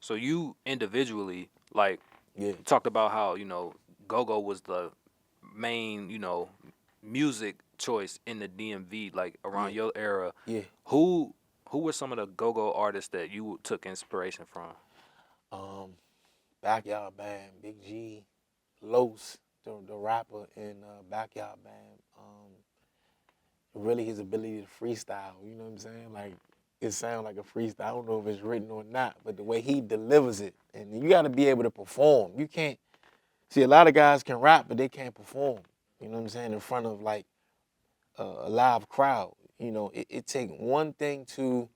So you individually, like, Yeah, talked about how, go-go was the main, music choice in the DMV, like around yeah, your era. yeah. Who who were some of the go-go artists that you took inspiration from? Um, Backyard Band, Big G, Los, the rapper in Backyard Band. Really his ability to freestyle. You know what I'm saying? Like it sounds like a freestyle. I don't know if it's written or not, but the way he delivers it, and you got to be able to perform. You can't see a lot of guys can rap, but they can't perform. You know what I'm saying? In front of like a live crowd. You know, it takes one thing to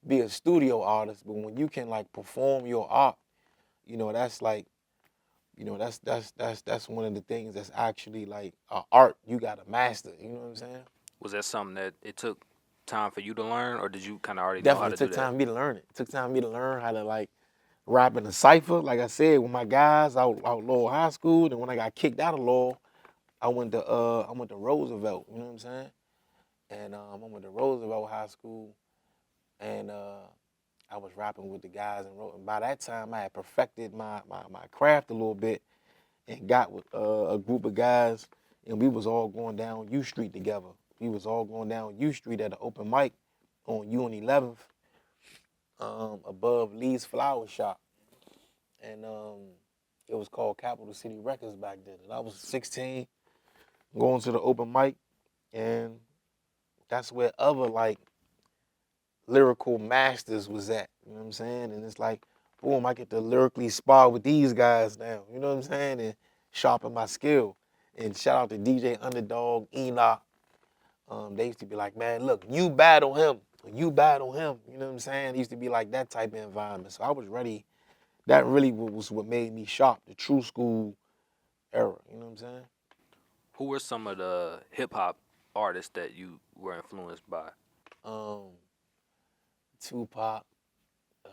be a studio artist, but when you can like perform your art, that's like, that's one of the things that's actually like art you gotta master. You know what I'm saying? Was that something that it took time for you to learn, or did you kind of already know how Definitely to do took that? time for me to learn it. Took time for me to learn how to like rap in a cipher. Like I said, with my guys out Lowell High School, and when I got kicked out of Lowell, I went to Roosevelt. You know what I'm saying? And I went to Roosevelt High School, and I was rapping with the guys, and by that time I had perfected my craft a little bit, and got with a group of guys, and we was all going down U Street together. We was all going down U Street at an open mic on U and 11th, above Lee's Flower Shop, and it was called Capital City Records back then. And I was 16, going to the open mic, and that's where other like lyrical masters was at. You know what I'm saying? And it's like, boom, I get to lyrically spar with these guys now. You know what I'm saying? And sharpen my skill. And shout out to DJ Underdog, Enoch. They used to be like, man, look, you battle him. You battle him. You know what I'm saying? It used to be like that type of environment. So I was ready. That really was what made me sharp, the true school era. You know what I'm saying? Who were some of the hip hop artists that you were influenced by? Um, Tupac, uh,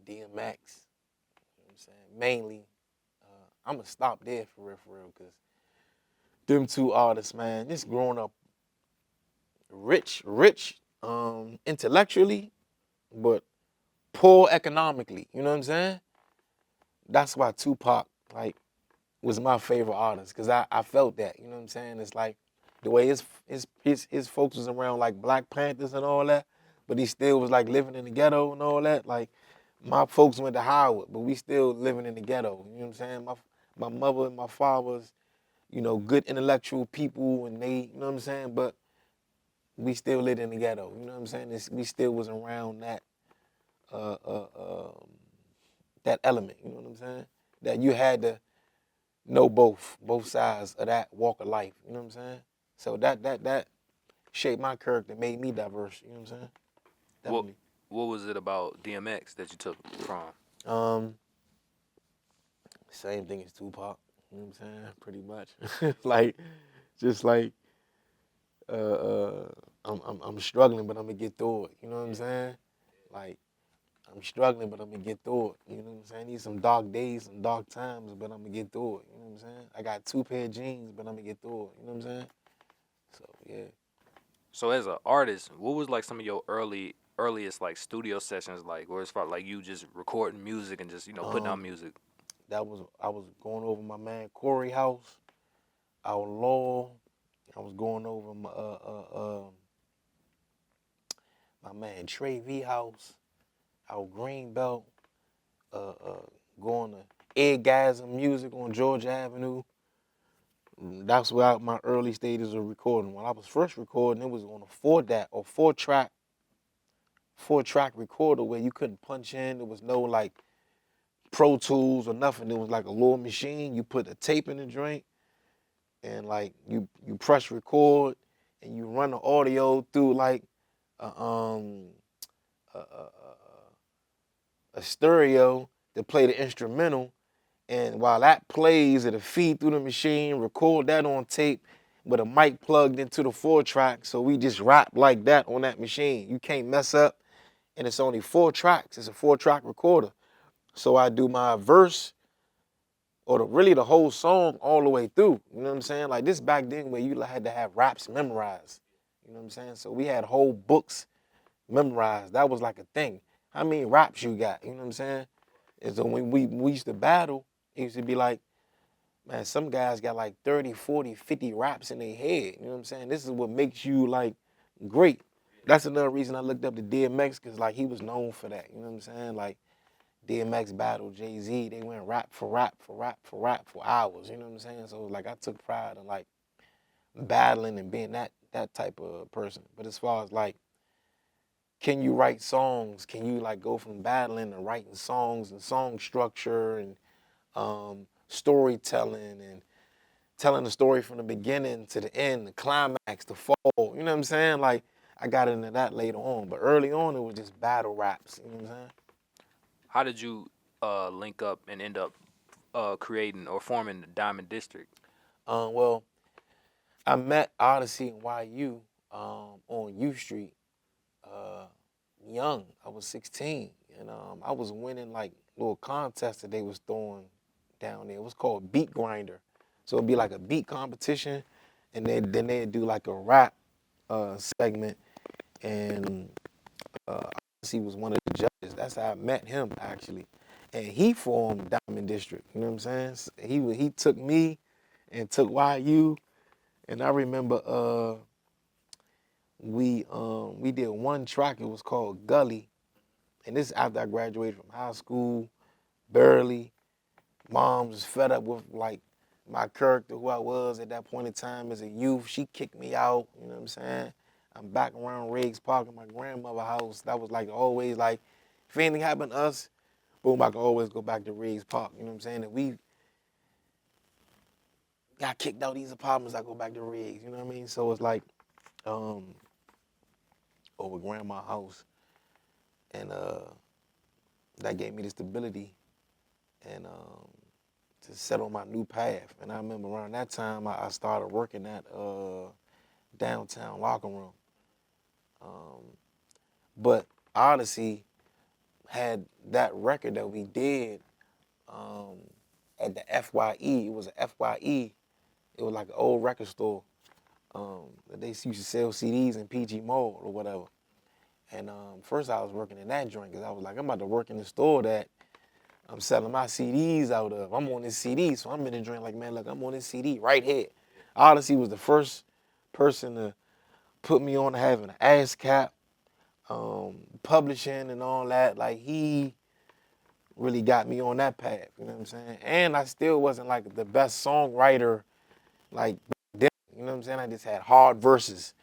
DMX, you know what I'm saying? Mainly, I'm going to stop there for real, because them two artists, man, just growing up rich, intellectually, but poor economically. You know what I'm saying? That's why Tupac, like, was my favorite artist, because I felt that. You know what I'm saying? It's like the way his folks was around like Black Panthers and all that, but he still was like living in the ghetto and all that. Like my folks went to Howard, but we still living in the ghetto. You know what I'm saying? My mother and my father's, good intellectual people, and they, you know what I'm saying? But we still lived in the ghetto. You know what I'm saying? We still was around uh, uh, um, that element. You know what I'm saying? That you had to know both sides of that walk of life. You know what I'm saying? So that shaped my character, made me diverse. You know what I'm saying? What Definitely. what was it about DMX that you took from? Um, Same thing as Tupac. You know what I'm saying? Pretty much. Like, just like uh, uh, I'm struggling, but I'm gonna get through it. You know what I'm saying? Like, I'm struggling, but I'm gonna get through it. You know what I'm saying? I need some dark days, some dark times, but I'm gonna get through it. You know what I'm saying? I got two pair of jeans, but I'm gonna get through it. You know what I'm saying? So yeah. So as an artist, what was like some of your earliest like studio sessions like, or as far like you just recording music and just putting out Um, music? I was going over my man Corey house, our law. I was going over my man Trey V house, our Greenbelt, going to Edgasm Music on Georgia Avenue. That's where my early stages of recording. When I was first recording, it was on a four track recorder where you couldn't punch in. There was no like Pro Tools or nothing. It was like a little machine. You put a tape in the joint, and like you press record, and you run the audio through like a, um a, a, a stereo to play the instrumental. And while that plays, it'll feed through the machine, record that on tape with a mic plugged into the 4 track. So we just rap like that on that machine. You can't mess up. And it's only 4 tracks. It's a 4 track recorder. So I do my verse or really the whole song all the way through. You know what I'm saying? Like this back then where you had to have raps memorized. You know what I'm saying? So we had whole books memorized. That was like a thing. how many raps you got? You know what I'm saying? And so when we used to battle, it used to be like, man, some guys got like 30, 40, 50 raps in their head. You know what I'm saying? This is what makes you like great. That's another reason I looked up to DMX, because like he was known for that. You know what I'm saying? Like DMX battled Jay-Z. They went rap for rap for rap for rap for hours. You know what I'm saying? So like I took pride in like battling and being that type of person. But as far as like, can you write songs? Can you like go from battling to writing songs and song structure and storytelling and telling the story from the beginning to the end, the climax, the fall. You know what I'm saying? Like I got into that later on, but early on it was just battle raps. You know what I'm saying? How did you link up and end up creating or forming the Diamond District? Well, I met Oddisee and YU on U Street uh, young. I was 16, and I was winning like little contests that they was throwing down there. It was called Beat Grinder. So it'd be like a beat competition, and then they'd do like a rap segment, and he was one of the judges. That's how I met him actually, and he formed Diamond District. You know what I'm saying? He took me and took YU, and I remember we did one track. It was called Gully, and this is after I graduated from high school, barely. Mom was fed up with like my character, who I was at that point in time as a youth. She kicked me out, you know what I'm saying? I'm back around Riggs Park at my grandmother's house. That was like always like, if anything happened to us, boom, I could always go back to Riggs Park, you know what I'm saying? If we got kicked out of these apartments, I go back to Riggs, you know what I mean? So it's like, over grandma's house, and that gave me the stability and to set on my new path. And I remember around that time, I started working at downtown locker room. But Oddisee had that record that we did at the FYE. It was a FYE. It was like an old record store. They used to sell CDs in PG Mall or whatever. And first I was working in that joint because I was like, I'm about to work in the store that I'm selling my CDs out of. I'm on this CD, so I'm in the joint like, man, look, I'm on this CD right here. Oddisee was the first person to put me on to having an ASCAP, publishing and all that. Like he really got me on that path, you know what I'm saying? And I still wasn't like the best songwriter like then, you know what I'm saying? I just had hard verses,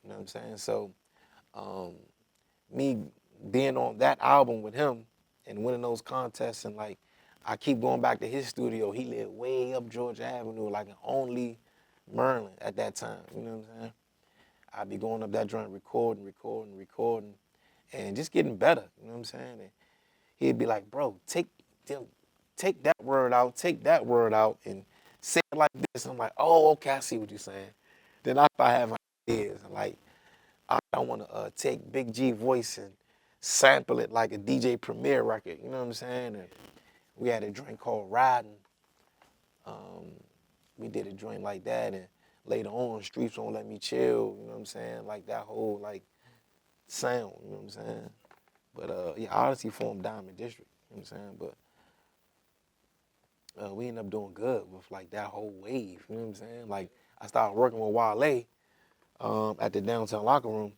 you know what I'm saying? So me being on that album with him and winning those contests, and like I keep going back to his studio. He lived way up Georgia Avenue, like in only Maryland at that time, you know what I'm saying? I'd be going up that joint recording, and just getting better, you know what I'm saying? And he'd be like, bro, take that word out, take that word out, and say it like this. I'm like, oh, okay, I see what you're saying. Then I start having ideas, like, I want to take Big G voice and sample it like a DJ Premier record, you know what I'm saying? And we had a joint called Riding. We did a joint like that, and later on, Streets Won't Let Me Chill, you know what I'm saying? Like that whole like sound, you know what I'm saying? But yeah, Oddisee formed Diamond District, you know what I'm saying? But we ended up doing good with like that whole wave, you know what I'm saying? Like I started working with Wale at the downtown locker room,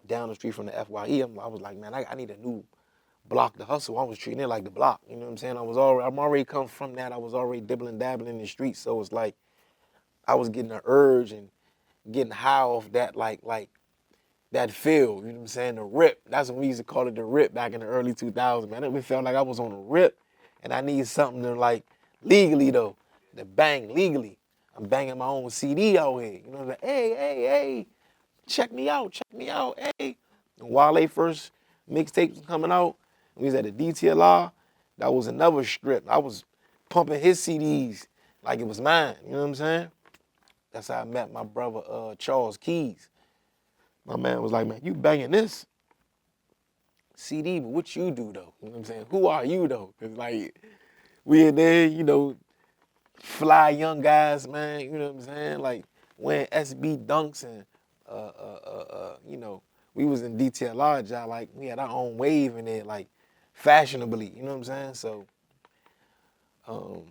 down the street from the FYE. I was like, man, I need a new block to hustle. I was treating it like the block, you know what I'm saying? I'm already come from that. I was already dibbling dabbling in the streets, so it's like I was getting an urge and getting high off that like that feel, you know what I'm saying? The rip. That's when we used to call it the rip back in the early 2000s, man. It felt like I was on a rip, and I need something to like legally though, to bang legally. I'm banging my own CD out here, you know, like, hey, check me out, hey. And Wale first mixtapes was coming out, we was at the DTLR, that was another strip. I was pumping his CDs like it was mine, you know what I'm saying? That's how I met my brother Charles Keys. My man was like, man, you banging this CD, but what you do though? You know what I'm saying? Who are you though? Cause like we in there, you know, fly young guys, man. You know what I'm saying? Like wearing SB dunks and you know, we was in DTLR job, like we had our own wave in it, like fashionably, you know what I'm saying? So um,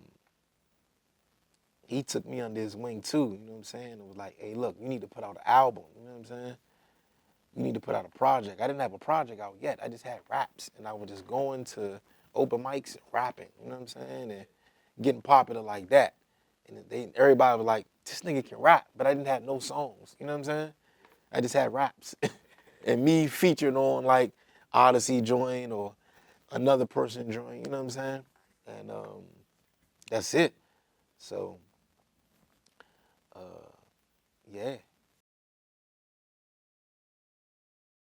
he took me under his wing too, you know what I'm saying? It was like, hey, look, you need to put out an album, you know what I'm saying? You need to put out a project. I didn't have a project out yet. I just had raps, and I was just going to open mics and rapping, you know what I'm saying? And getting popular like that. And everybody was like, this nigga can rap, but I didn't have no songs, you know what I'm saying? I just had raps. And me featured on like Oddisee joint or another person joint, you know what I'm saying? And that's it. So, yeah.